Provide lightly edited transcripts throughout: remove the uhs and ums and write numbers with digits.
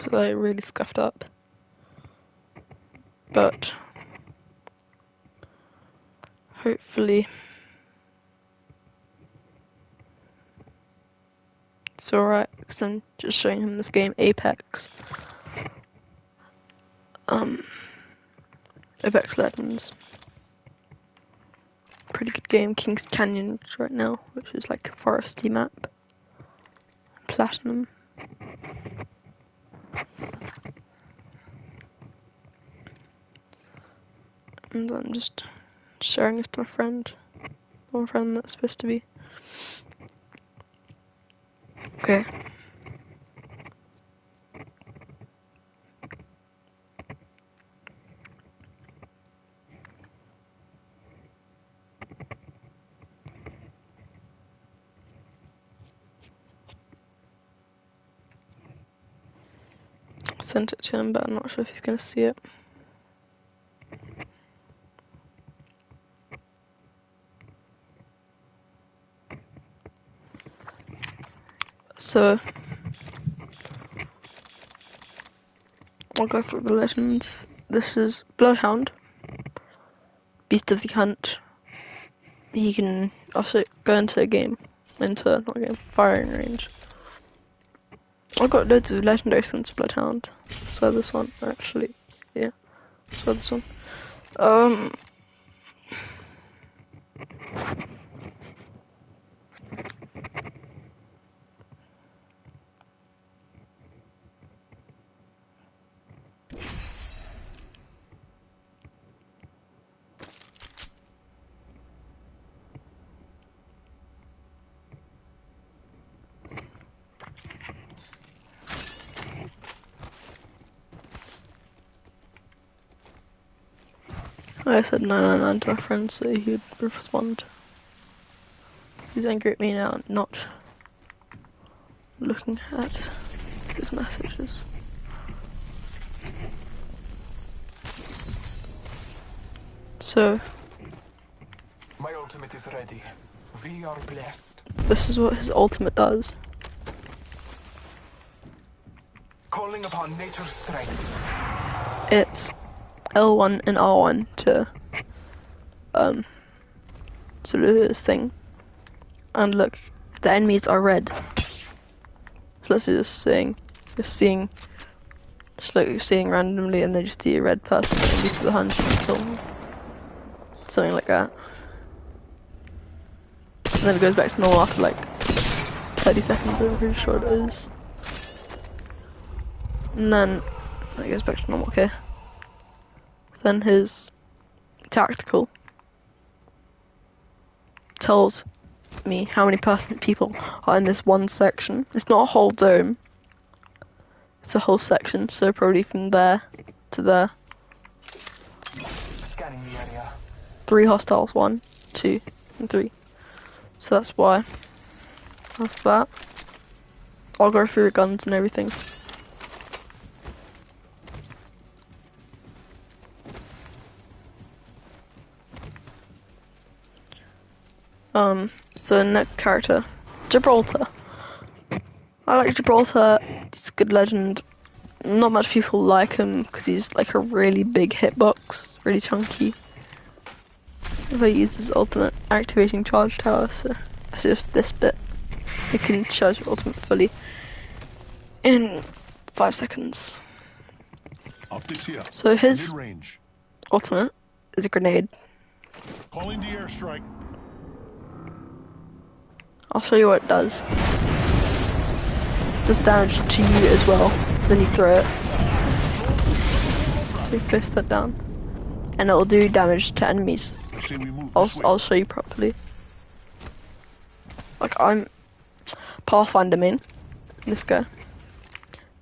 looks like really scuffed up. But hopefully it's alright, because I'm just showing him this game, Apex. Apex Legends. Pretty good game. Kings Canyon right now, which is like a foresty map. Platinum. And I'm just sharing this to my friend. One friend that's supposed to be. Okay. Sent it to him, but I'm not sure if he's gonna see it. So I'll go through the legends. This is Bloodhound, Beast of the Hunt. He can also go into a game, firing range. I've got loads of legendary skins for Bloodhound. I swear this one, actually. Yeah, I swear this one. I said 999 to my friend so he would respond. He's angry at me now, not looking at his messages. So, my ultimate is ready. We are blessed. This is what his ultimate does. Calling upon nature's strength. It's L1 and R1 to sort of his thing. And look, the enemies are red. So let's just seeing randomly, and then just see a red person and be to the hunt and kill them. Something like that. And then it goes back to normal after like 30 seconds, I'm pretty sure it is. And then it goes back to normal, okay. Then his tactical tells me how many people are in this one section. It's not a whole dome. It's a whole section, so probably from there to there. Scanning the area. 3 hostiles, 1, 2, and 3. So that's why. After that, I'll go through the guns and everything. So next character, Gibraltar. I like Gibraltar. He's a good legend. Not much people like him because he's like a really big hitbox, really chunky. If I use his ultimate, activating charge tower, so it's just this bit. You can charge your ultimate fully in 5 seconds. So his ultimate is a grenade. Calling the airstrike. I'll show you what it does. Does damage to you as well. Then you throw it. So you place that down, and it will do damage to enemies. I'll show you properly. Like I'm Pathfinder main, this guy,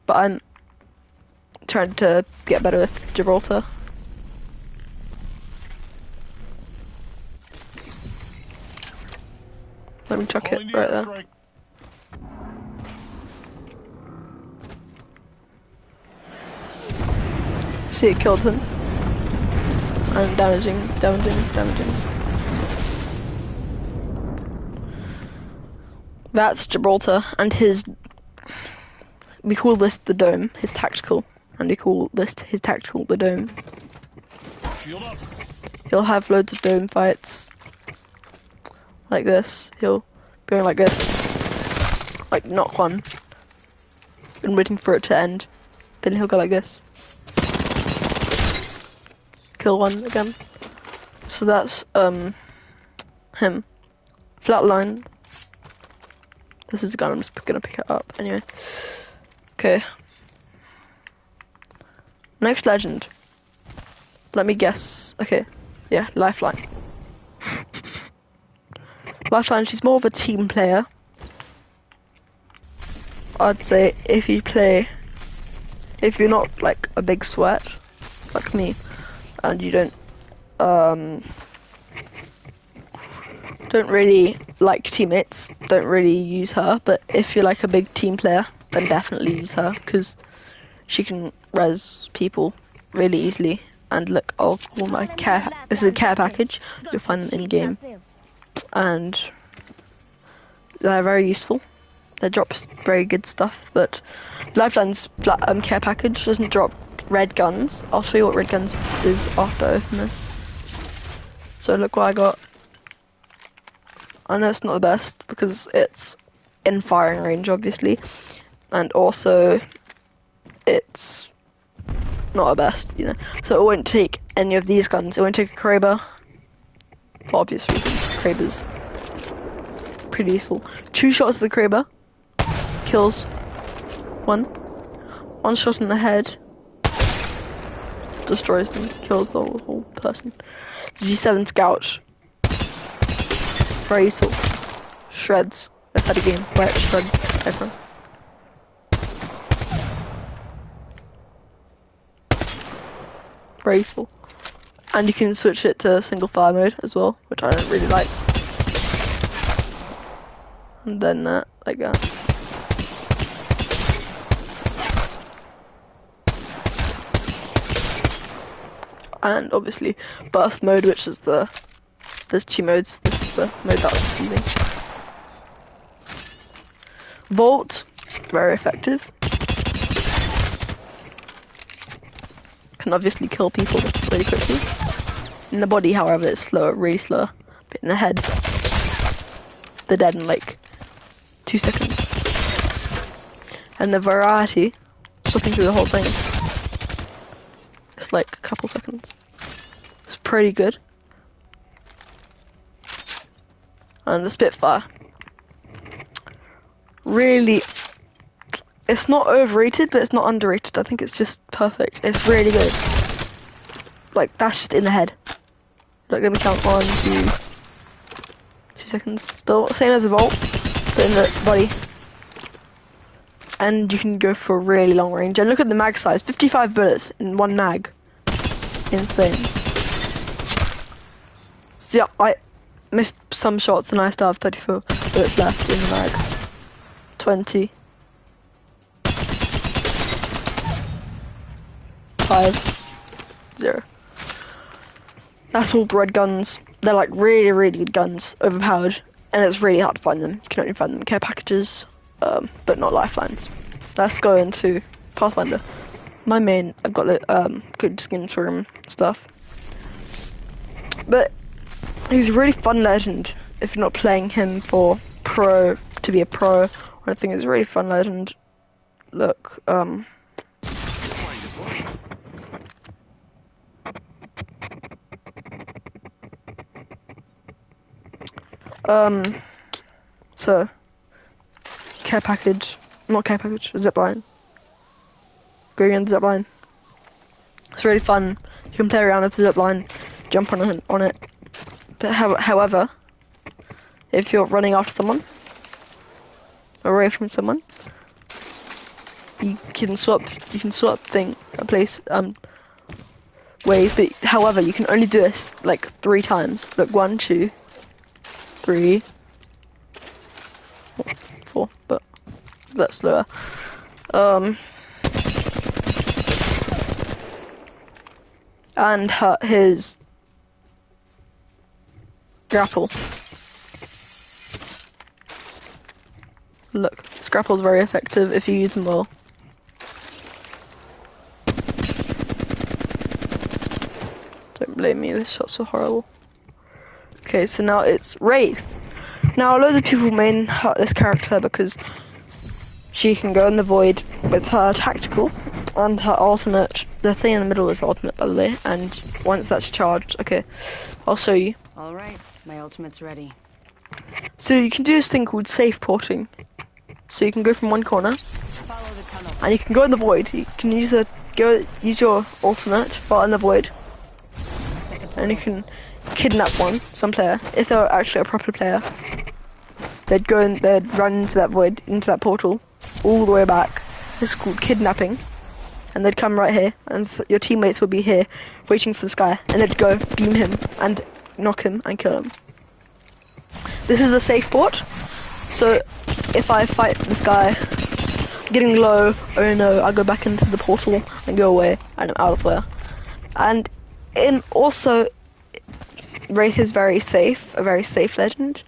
but I'm trying to get better with Gibraltar. Let me chuck it right there. See, it killed him. And damaging. That's Gibraltar, and his we call this the dome, his tactical, and we call this his tactical the dome. Shield up. He'll have loads of dome fights like this. He'll go like this, like knock one, and waiting for it to end. Then he'll go like this, kill one again. So that's him. Flatline. This is a gun. I'm just gonna pick it up anyway. Okay. Next legend. Let me guess. Okay. Yeah, Lifeline. Lifeline, she's more of a team player. I'd say if you're not like a big sweat, like me, and you don't really like teammates, don't really use her, but if you're like a big team player, then definitely use her, because she can res people really easily. And look, I'll call my care, this is a care package, you'll find them in game, and they're very useful. They drop very good stuff, but Lifeline's care package doesn't drop red guns. I'll show you what red guns is after I open this. So look what I got. I know it's not the best because it's in firing range, obviously, and also it's not the best, you know. So it won't take any of these guns. It won't take a Kraber, for obvious reasons. Kraber's pretty useful. 2 shots of the Kraber kills one. 1 shot in the head destroys them, kills the whole person. G7 Scout, very useful. Shreds. Let's had a game where it shreds everyone. Very useful. And you can switch it to single fire mode as well, which I don't really like. And then that, like that. And obviously burst mode, which is there's 2 modes. This is the mode that I was using. Vault, very effective. Can obviously kill people really quickly. In the body, however, it's slower, really slower. But in the head, they're dead in like 2 seconds. And the variety, stopping through the whole thing, it's like a couple seconds. It's pretty good. And the Spitfire, really, it's not overrated, but it's not underrated. I think it's just perfect. It's really good. Like, that's just in the head. Like, let me count 1, 2 seconds. Still same as the Vault, but in the body. And you can go for a really long range. And look at the mag size, 55 bullets in 1 mag. Insane. So yeah, I missed some shots and I still have 34 bullets left in the mag. 20. 5. 0. That's all red guns. They're like really, really good guns, overpowered, and it's really hard to find them. You can only find them in care packages, but not lifelines. Let's go into Pathfinder. My main, I've got good skins for him, stuff. But he's a really fun legend if you're not playing him for pro, to be a pro or anything. He's a really fun legend. Look, so, care package, not care package, zipline. Going in the zipline. It's really fun. You can play around with the zipline, jump on it. But however, if you're running after someone, away from someone, you can swap ways, but however, you can only do this like 3 times. Look, 1, 2, 3, 4, but that's slower. And his grapple. Look, his grapple's very effective if you use them well. Don't blame me, this shot's so horrible. Okay, so now it's Wraith. Now, loads of people main this character because she can go in the void with her tactical and her ultimate. The thing in the middle is ultimate, by the way, and once that's charged, okay, I'll show you. Alright, my ultimate's ready. So you can do this thing called safe porting. So you can go from one corner, Follow the tunnel. and you can go in the void. You can use your ultimate while in the void, and you can kidnap some player. If they're actually a proper player, they'd run into that void, into that portal, all the way back. It's called kidnapping, and they'd come right here, and your teammates will be here, waiting for this guy, and they'd go beam him and knock him and kill him. This is a safe port, so if I fight this guy, getting low, oh no, I go back into the portal and go away, and I'm out of there. And also, Wraith is very safe, a very safe legend.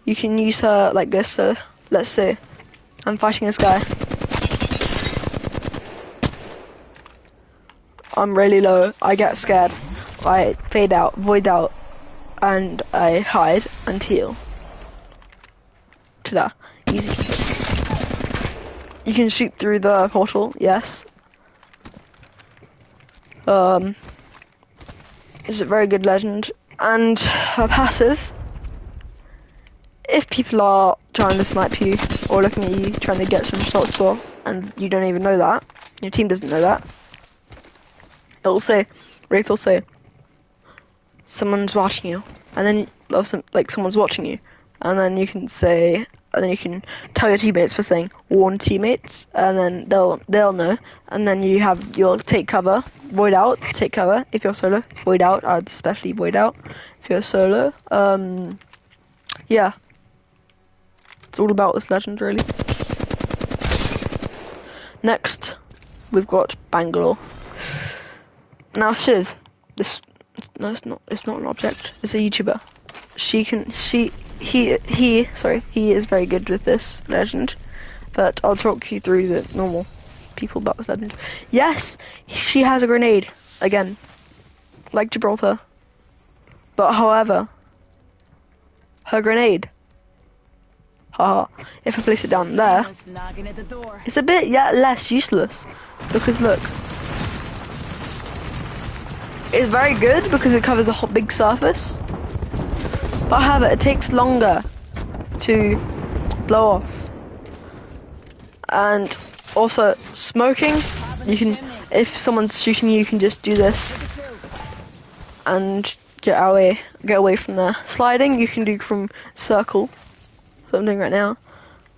You can use her like this, so let's say I'm fighting this guy. I'm really low, I get scared, I fade out, void out, and I hide and heal. Ta-da, easy. You can shoot through the portal, yes. It's a very good legend. And her passive, if people are trying to snipe you or looking at you trying to get some shots for, and you don't even know that, your team doesn't know that, it'll say, Wraith will say, someone's watching you, and then someone's watching you, and then you can say, and then you can tell your teammates for saying warn teammates, and then they'll know, and then you'll take cover, void out, take cover. If you're solo, void out. I'd especially void out if you're solo. Yeah, it's all about this legend really. Next, we've got Bangalore. Now Shiv, it's not an object. It's a YouTuber. He is very good with this legend, but I'll talk you through the normal people about this legend. Yes, she has a grenade, again, like Gibraltar, but however, her grenade, haha, if I place it down there, it's a bit less useless, because look, it's very good because it covers a whole big surface. But however, it takes longer to blow off. And also, smoking, you can, if someone's shooting you, you can just do this and get away from there. Sliding, you can do from circle, that's what I'm doing right now.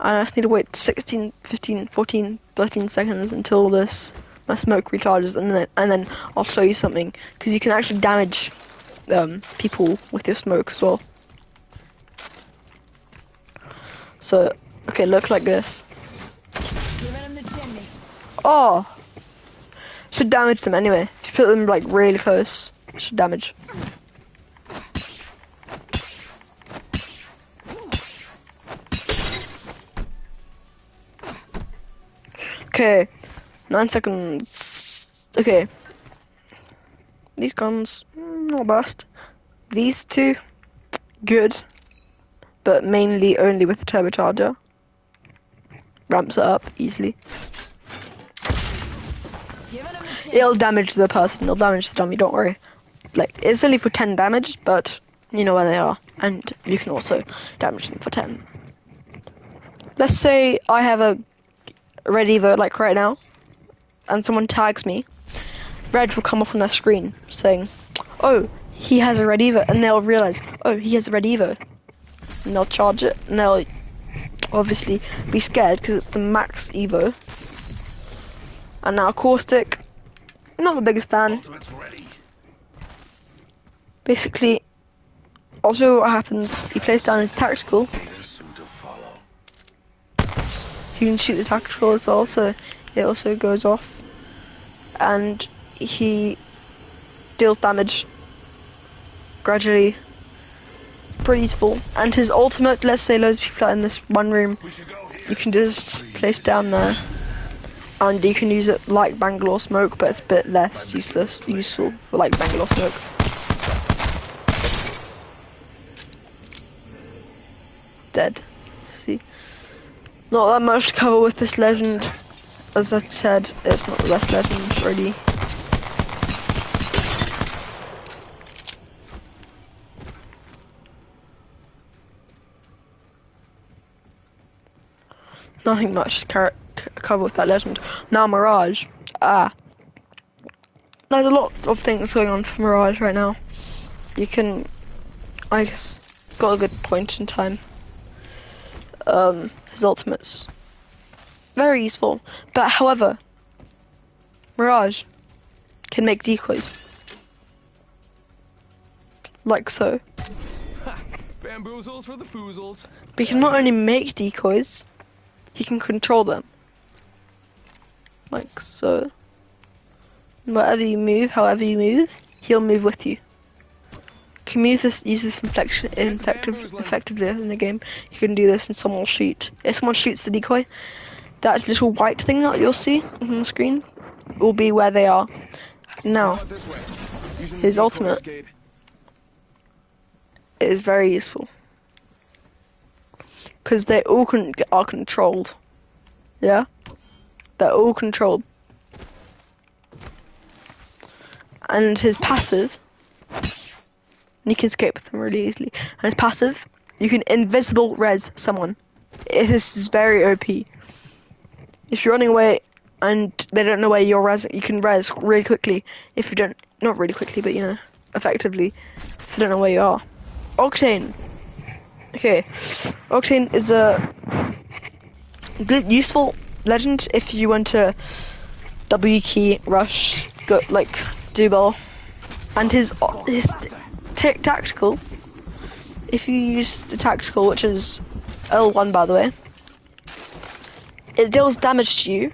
And I just need to wait 16, 15, 14, 13 seconds until my smoke recharges, and then I'll show you something, because you can actually damage people with your smoke as well. So, okay, look like this. Oh! Should damage them anyway. If you put them like really close, it should damage. Okay, 9 seconds. Okay. These guns, not best. These two, good. But mainly only with the turbocharger. Ramps it up easily. It'll damage the person, it'll damage the dummy, don't worry. Like, it's only for 10 damage, but you know where they are. And you can also damage them for 10. Let's say I have a red Evo, like right now, and someone tags me. Red will come up on their screen saying, oh, he has a red Evo, and they'll realize, oh, he has a red Evo. And they'll charge it, and they'll obviously be scared because it's the max Evo. And now Caustic, I'm not the biggest fan. Basically, I'll show you what happens. He plays down his tactical. You can shoot the tactical as well, so it also goes off. And he deals damage gradually. Pretty useful. And his ultimate, let's say loads of people are in this one room, you can just place down there and you can use it like Bangalore Smoke, but it's a bit less useful for like Bangalore Smoke. Dead. See, not that much to cover with this legend. As I said, it's not the best legend really. Nothing much to cover with that legend. Now Mirage. There's a lot of things going on for Mirage right now. You can, I guess, got a good point in time. His ultimates, very useful. But however, Mirage can make decoys. Like so. Bamboozles for the foozles. But he can not only make decoys, he can control them. Like so. Wherever you move, however you move, he'll move with you. You can use this effectively in the game. You can do this and someone will shoot. If someone shoots the decoy, that little white thing that you'll see on the screen will be where they are. Now, his ultimate is very useful. Because they all are controlled. Yeah? They're all controlled. And his passive, you can escape with them really easily. And his passive, you can invisible res someone. This is very OP. If you're running away and they don't know where you're resing, you can res really quickly. If you don't, not really quickly, but you know, effectively, if they don't know where you are. Octane. Okay, Octane is a good, useful legend if you want to W key, rush, go like do well, and his tactical. If you use the tactical, which is L1 by the way, it deals damage to you,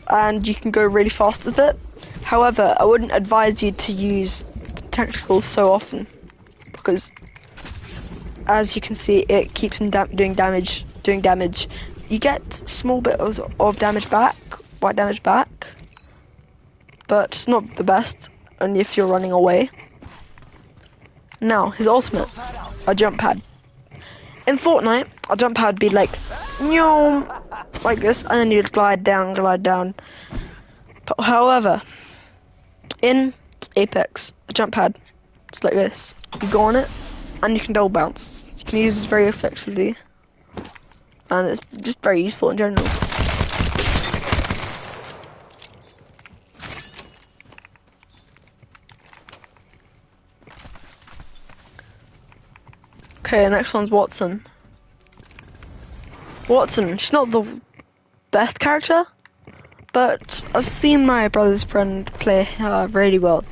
and you can go really fast with it. However, I wouldn't advise you to use tactical so often, because as you can see, it keeps on doing damage. You get small bit of damage back, white damage back, but it's not the best, only if you're running away. Now, his ultimate, a jump pad. In Fortnite, a jump pad would be like, like this, and then you'd glide down. But however, in Apex, a jump pad, it's like this. You go on it, and you can double bounce. You can use this very effectively, and it's just very useful in general. Okay, next one's Wattson. Wattson, she's not the best character, but I've seen my brother's friend play her really well.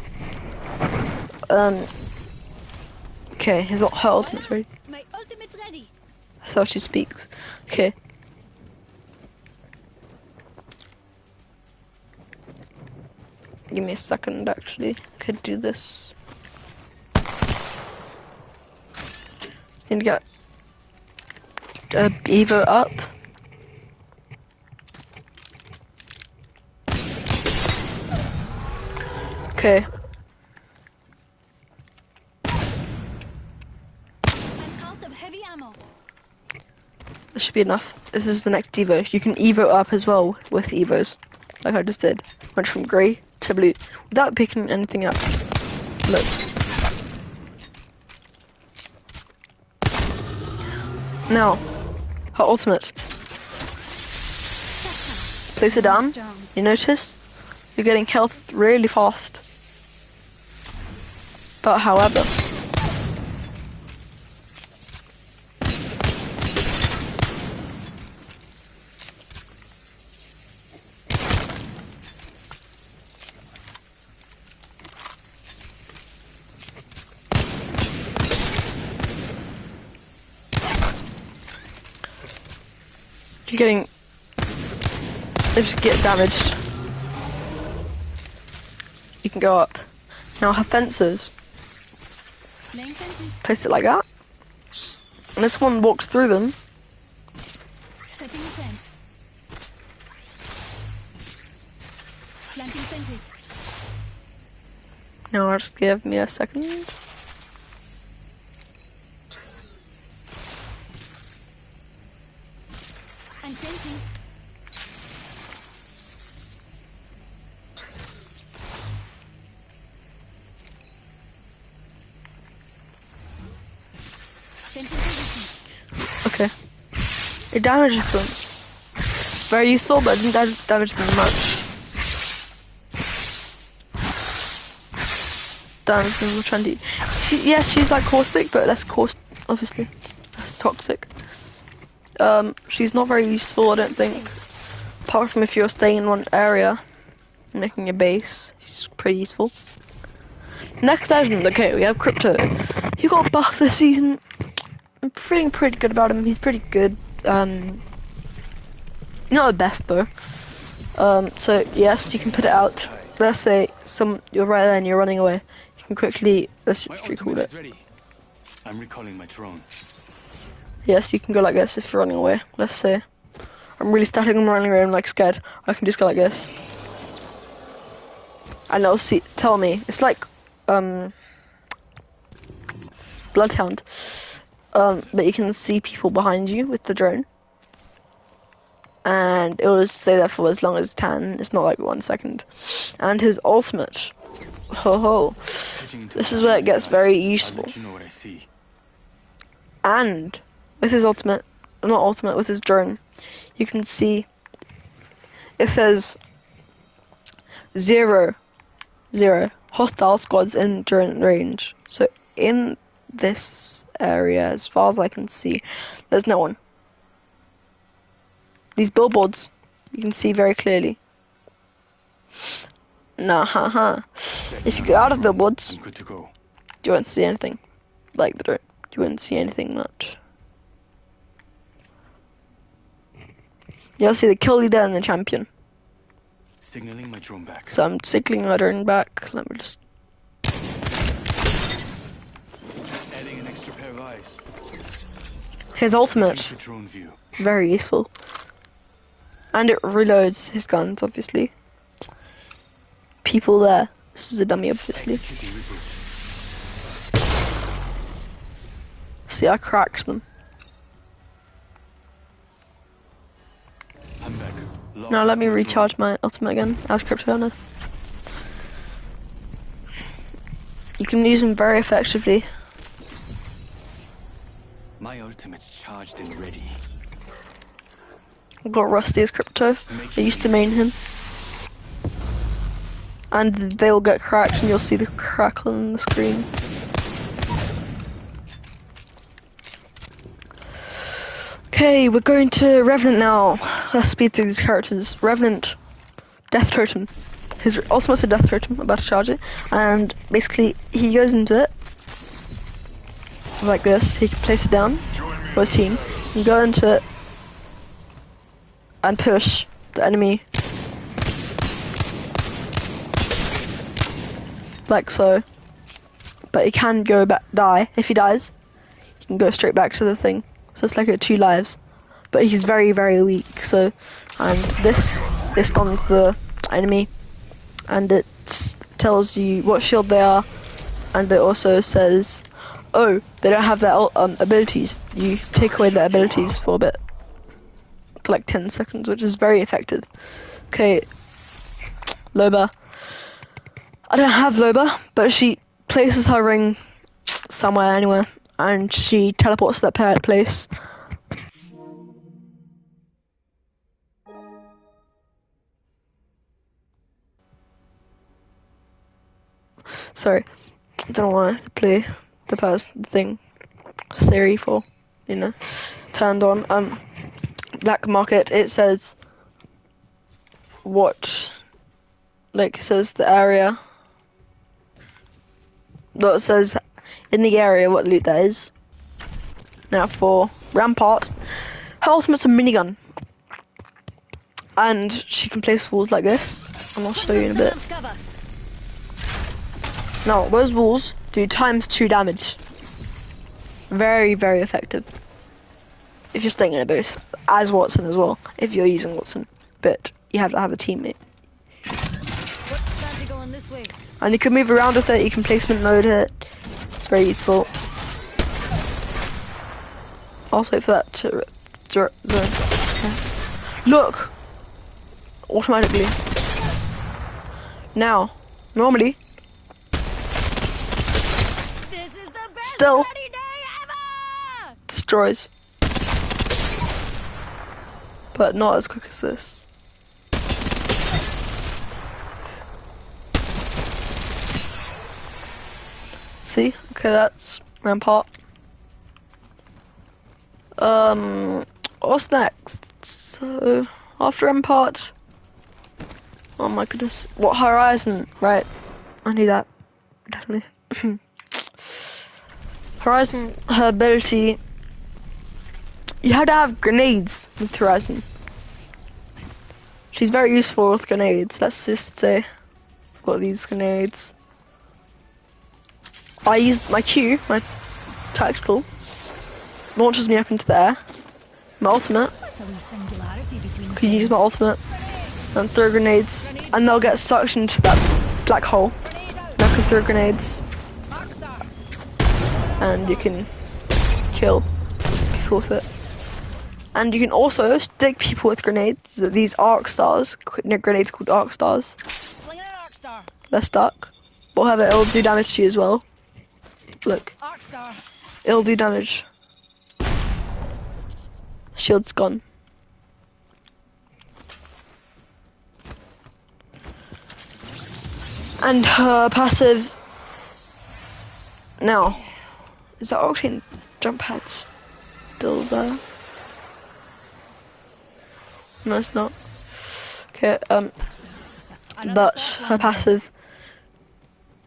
Okay, her ultimate's ready. My ultimate's ready. That's how she speaks. Okay. Give me a second, actually. I could do this. Need to get Evo up. Okay. I'm out of heavy ammo. This should be enough. This is the next Evo. You can Evo up as well with Evos, like I just did. Went from grey to blue without picking anything up. Look. Now, her ultimate. Place it down. You notice you're getting health really fast. But however, you're getting, if you get damaged, you can go up. Now her fences, place it like that, and this one walks through them. Setting a fence. Planting fences. Now just give me a second. I'm fencing. Fencing position. Okay. It damages them. Very useful, but it didn't damage them much. Damage them trendy. Yes, she's like caustic, but less caustic, obviously. Less toxic. She's not very useful, I don't think. Apart from if you're staying in one area, making a base, she's pretty useful. Next legend, okay, we have Crypto. He got buffed this season. I'm feeling pretty good about him. He's pretty good. Not the best though. So yes, you can put it out. Let's say you're right there and you're running away. You can quickly let's recall it. Ready. I'm recalling my drone. Yes, you can go like this if you're running away. Let's say I'm really static and running around like scared. I can just go like this, and it'll tell me. It's like Bloodhound. But you can see people behind you with the drone. And it will stay there for as long as it can. It's not like 1 second. And his ultimate. Ho ho. This is where it gets very useful. And with his ultimate, not ultimate, with his drone, you can see it says 0 hostile squads in drone range. So in this area, as far as I can see, there's no one. These billboards, you can see very clearly. Nah, haha. If you go out of billboards, you won't see anything. Like the drone, you won't see anything much. You'll see the kill leader and the champion. Signaling my drone back. So I'm signaling my drone back. Let me just. Adding an extra pair of eyes. His ultimate, Drone view. very useful. And it reloads his guns, obviously. People there. This is a dummy, obviously. See, I cracked them. I'm back. Now let me recharge my ultimate again as Crypto. You can use them very effectively. My ultimate's charged and ready. I've got Rusty as Crypto. I used to main him. And they'll get cracked and you'll see the crackle on the screen. Okay, we're going to Revenant now. Let's speed through these characters. Revenant, Death Totem. His ultimate's a Death Totem, I'm about to charge it. And basically, he goes into it like this. He can place it down for his team. He can go into it and push the enemy like so. But he can go back, die. If he dies, he can go straight back to the thing. So it's like a 2 lives. But he's very, very weak. So, and this stuns the enemy, and it tells you what shield they are, and it also says, oh, they don't have their abilities. You take away their abilities for a bit. For like 10 seconds, which is very effective. Okay, Loba. I don't have Loba, but she places her ring somewhere, anywhere, and she teleports to that place. Sorry, I don't want to play the thing Siri for, turned on. Black Market, it says what, like, it says the area. No, it says in the area what loot that is. Now for Rampart, her ultimate's a minigun. And she can place walls like this, and I'll show you in a bit. Now, those walls do ×2 damage. Very, very effective. If you're staying in a booth, as Wattson as well, if you're using Wattson. But you have to have a teammate. Falling this way. And you can move around with it, you can placement load it. It's very useful. Also wait for that to zone. Okay. Look! Automatically. Now, normally, This is the best Still. ready day ever! destroys. But not as quick as this. See? Okay, that's Rampart. What's next? So, after Rampart... Oh my goodness. What, Horizon? Right. I need that. Definitely. Horizon, her ability... You have to have grenades with Horizon. She's very useful with grenades, let's just say. I've got these grenades. I use my Q, my tactical, launches me up into the air. My ultimate, What's a wee singularity between can use my ultimate and throw grenades, and they'll get suctioned into that black hole. And I can throw grenades, and you can kill people with it. And you can also stick people with grenades. These arc stars, grenades called arc stars. Fling an arc star. They're stuck. But however, it'll do damage to you as well. Look, Arc star. it'll do damage. Shield's gone. And her passive. Now, is that Octane jump pad still there? No, it's not. Okay, but her passive,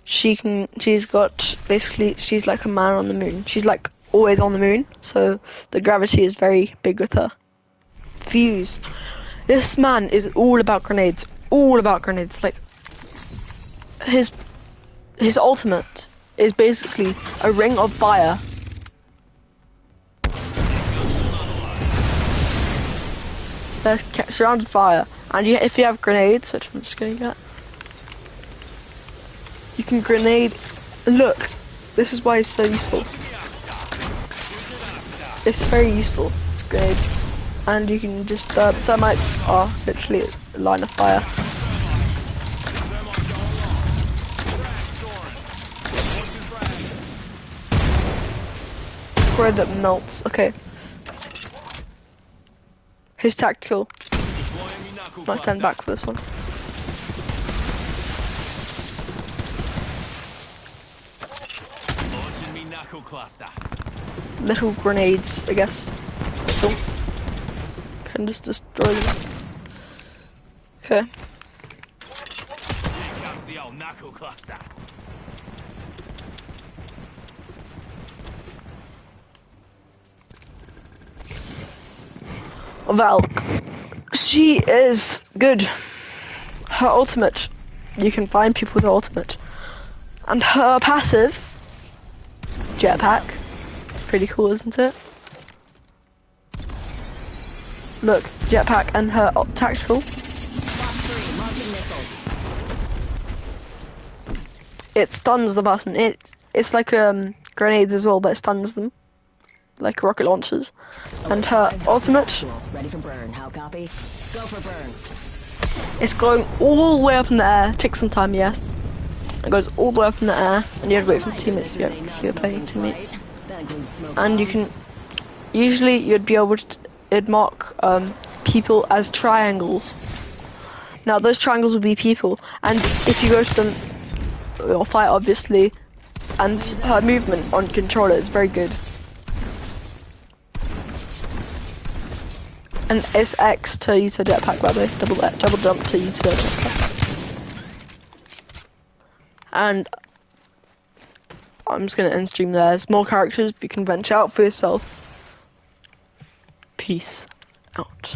she's got, basically, she's like a man on the moon. She's like always on the moon, so the gravity is very big with her. Fuse. This man is all about grenades. All about grenades. Like, his ultimate is basically a ring of fire. They're surrounded fire, and if you have grenades, which I'm just gonna get, you can grenade. Look, this is why it's so useful. It's very useful. It's grenade, and you can just thermites are literally a line of fire. Where that melts. Okay. Here's tactical. Might stand back for this one. Little grenades, I guess. Still. Can just destroy them. Okay. Here comes the old knuckle cluster. Valk. She is good. Her ultimate. You can find people with her ultimate. And her passive. Jetpack. It's pretty cool, isn't it? Look, jetpack and her tactical. It stuns the person. It's like grenades as well, but it stuns them. Like rocket launchers. And her ultimate. Ready for burn. How copy? Go for burn. It's going all the way up in the air. Takes some time, yes. It goes all the way up in the air, and you have to wait for teammates if you're playing teammates. And you can usually you'd be able to it'd mark people as triangles. Now those triangles would be people, and if you go to them, you'll fight obviously. And her movement on controller is very good. And it's X to use the jetpack, by the way. Double jump to use the jetpack. And I'm just gonna end stream there. There's more characters, but you can venture out for yourself. Peace out.